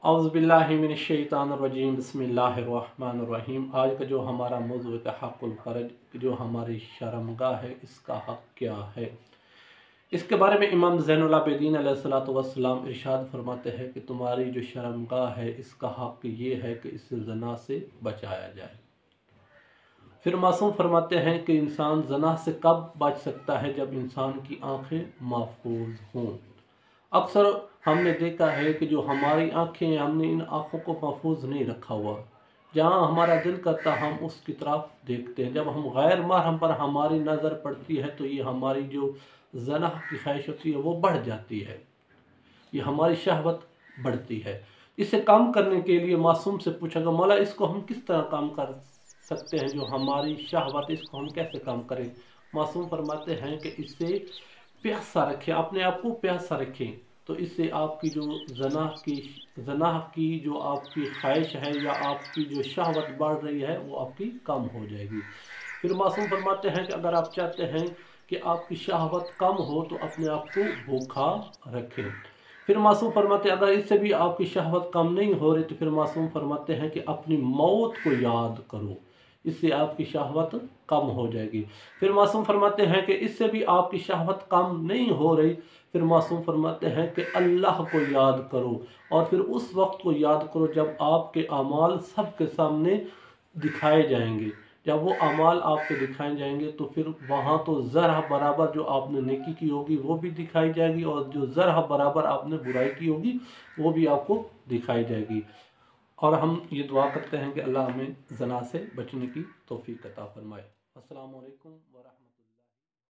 औज़ुबिल्लाहिमिनश्शैतानिर्रजीम बिस्मिल्लाहिर्रहमानिर्रहीम। आज का जो हमारा मौज़ू है हक़्क़ुल फ़र्ज, जो हमारी शर्मगाह है, इसका हक़ क्या है। इसके बारे में इमाम ज़ैनुल आबिदीन अलैहिस्सलातु वस्सलाम इरशाद फरमाते हैं कि तुम्हारी जो शर्मगाह है, इसका हक़ ये है कि इसे ज़ना से बचाया जाए। फिर मासूम फरमाते हैं कि इंसान ज़ना से कब बच सकता है, जब इंसान की आँखें महफूज हों। अक्सर हमने देखा है कि जो हमारी आँखें हैं, हमने इन आँखों को महफूज नहीं रखा हुआ। जहाँ हमारा दिल करता हम उसकी तरफ देखते हैं। जब हम गैर महरम पर हमारी नज़र पड़ती है तो ये हमारी जो ज़ना की ख्वाहिश होती है वो बढ़ जाती है, ये हमारी शहवत बढ़ती है। इसे कम करने के लिए मासूम से पूछा गया, मौला इसको हम किस तरह कम कर सकते हैं, जो हमारी शहवत इसको हम कैसे कम करें। मासूम फरमाते हैं कि इससे प्यासा रखें, अपने आप को प्यासा रखें, तो इससे आपकी जो ज़नाह की जो आपकी ख्वाहिश है या आपकी जो शहवत बढ़ रही है वो आपकी कम हो जाएगी। फिर मासूम फरमाते हैं कि अगर आप चाहते हैं कि आपकी शहवत कम हो तो अपने आप को भूखा रखें। फिर मासूम फरमाते हैं अगर इससे भी आपकी शहवत कम नहीं हो रही तो फिर मासूम फरमाते हैं कि अपनी मौत को याद करो, इससे आपकी शहवत कम हो जाएगी। फिर मासूम फरमाते हैं कि इससे भी आपकी शहवत कम नहीं हो रही, फिर मासूम फरमाते हैं कि अल्लाह को याद करो, और फिर उस वक्त को याद करो जब आपके अमाल सबके सामने दिखाए जाएंगे। जब वो अमाल आपके दिखाए जाएंगे तो फिर वहाँ तो ज़रा बराबर जो आपने नेकी की होगी वो भी दिखाई जाएगी, और जो ज़रा बराबर आपने बुराई की होगी वो भी आपको दिखाई जाएगी। और हम ये दुआ करते हैं कि अल्लाह हमें ज़ना से बचने की तौफीक अता फरमाए। अस्सलामु अलैकुम व रहमतुल्लाह।